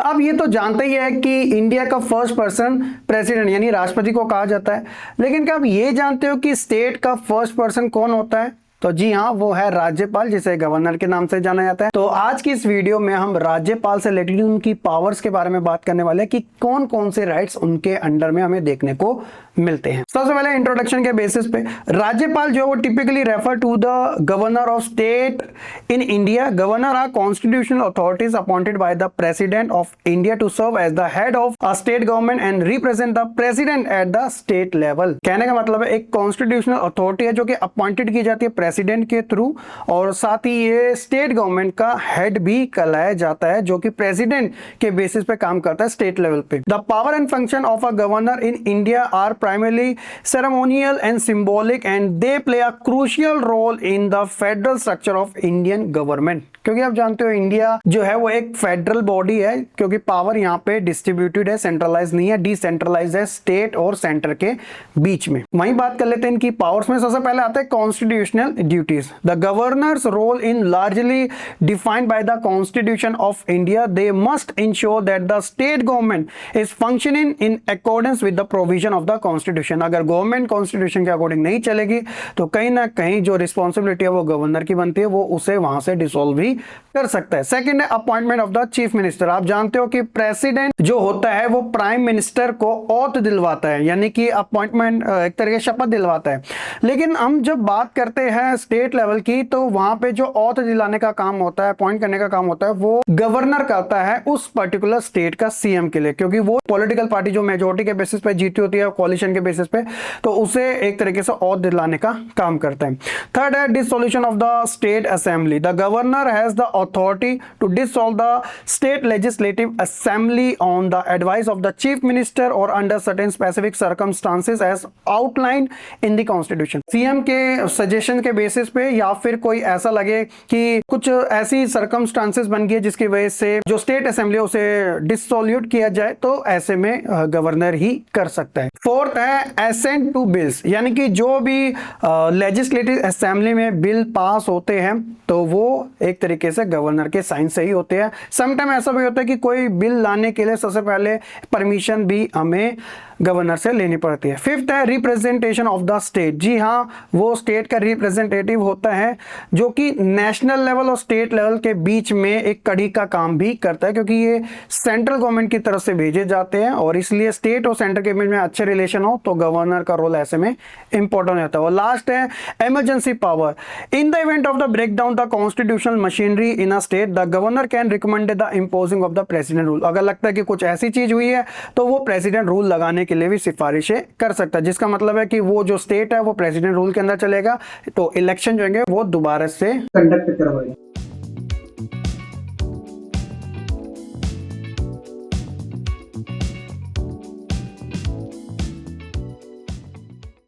अब ये तो जानते ही है कि इंडिया का फर्स्ट पर्सन प्रेसिडेंट यानी राष्ट्रपति को कहा जाता है, लेकिन क्या आप ये जानते हो कि स्टेट का फर्स्ट पर्सन कौन होता है? तो जी हाँ, वो है राज्यपाल, जिसे गवर्नर के नाम से जाना जाता है। तो आज की इस वीडियो में हम राज्यपाल से रिलेटेड उनकी पावर्स के बारे में बात करने वाले हैं कि कौन कौन से राइट्स उनके अंडर में हमें देखने को मिलते हैं। सबसे पहले इंट्रोडक्शन के बेसिस पे राज्यपाल जो वो typically refer to the governor of state in India. Governor are constitutional authorities appointed by the president of India to serve as the head of a state government and represent the president at the state level. कहने का मतलब है एक constitutional authority है जो कि appointed की जाती है प्रेसिडेंट के थ्रू, और साथ ही ये स्टेट गवर्नमेंट का हेड भी कहलाया जाता है जो कि प्रेसिडेंट के बेसिस पे काम करता है स्टेट लेवल पे। The power and function of a governor in India are primarily ceremonial and symbolic, and they play a crucial role in the federal structure of Indian government। क्योंकि आप जानते हो इंडिया जो है वो एक फेडरल बॉडी है, क्योंकि पावर यहाँ पे डिस्ट्रीब्यूटेड है, सेंट्रलाइज नहीं है, डिसेंट्रलाइज है स्टेट और सेंटर के बीच में। वहीं बात कर लेते हैं इनकी पावर्स में। सबसे पहले आता है constitutional duties. The governor's role in largely defined by the constitution of India. They must ensure that the state government is functioning in accordance with the provision of the constitution. अगर government constitution के according नहीं चलेगी तो कहीं ना कहीं जो responsibility है वो गवर्नर की बनती है, वो उसे वहां से डिसॉल्व भी कर सकता है। सेकंड है appointment of the chief minister. आप जानते हो कि प्रेसिडेंट जो होता है वो प्राइम मिनिस्टर को ऑथ दिलवाता है, यानी कि अपॉइंटमेंट एक तरह की शपथ दिलवाता है। लेकिन हम जब बात करते हैं स्टेट लेवल की, तो वहां पे जो ऑथ दिलाने का काम होता है, अपॉइंट करने का काम होता है, वो गवर्नर करता है उस पर्टिकुलर स्टेट का सीएम के लिए, क्योंकि वो पॉलिटिकल पार्टी जो मेजोरिटी के बेसिस पे जीती होती है कोalition के बेसिस पे, तो उसे एक तरीके से ऑथ दिलाने का काम करता है। थर्ड है dissolution of the state assembly. The governor has the authority to dissolve the state legislative assembly on the advice of the chief minister or under certain specific circumstances as outlined in the constitution। CM के suggestion के basis पे, या फिर कोई ऐसा लगे कि कुछ ऐसी सर्कमस्टांसेस बन गई जिसकी वजह से जो स्टेट असेंबली उसे डिसोल्यूट किया जाए, तो ऐसे में गवर्नर ही कर सकता है। फोर्थ है एसेंट टू बिल्स, यानी कि जो भी लेजिस्लेटिव असेंबली में बिल पास होते हैं तो वो एक तरीके से गवर्नर के साइन से ही होते हैं। समटाइम ऐसा भी होता है कि कोई बिल लाने के लिए सबसे पहले परमिशन भी हमें गवर्नर से लेनी पड़ती है। फिफ्थ है रिप्रेजेंटेशन ऑफ द स्टेट। जी हाँ, वो स्टेट का रिप्रेजेंटेटिव होता है जो कि नेशनल लेवल और स्टेट लेवल के बीच में एक कड़ी का काम भी करता है, क्योंकि ये सेंट्रल गवर्नमेंट की तरफ से भेजे जाते हैं, और इसलिए स्टेट और सेंटर के बीच में अच्छे रिलेशन हो तो गवर्नर का रोल ऐसे में इंपॉर्टेंट रहता है। और लास्ट है emergency power. In the event of the break down the constitutional machinery in a state, the governor can recommend the imposing of the president rule. अगर लगता है कि कुछ ऐसी चीज हुई है तो वो प्रेसिडेंट रूल लगाने के लिए भी सिफारिशें कर सकता है, जिसका मतलब है कि वो जो स्टेट है वो प्रेसिडेंट रूल के अंदर चलेगा, तो इलेक्शन जो है वो दोबारा से कंडक्ट करवाएगा।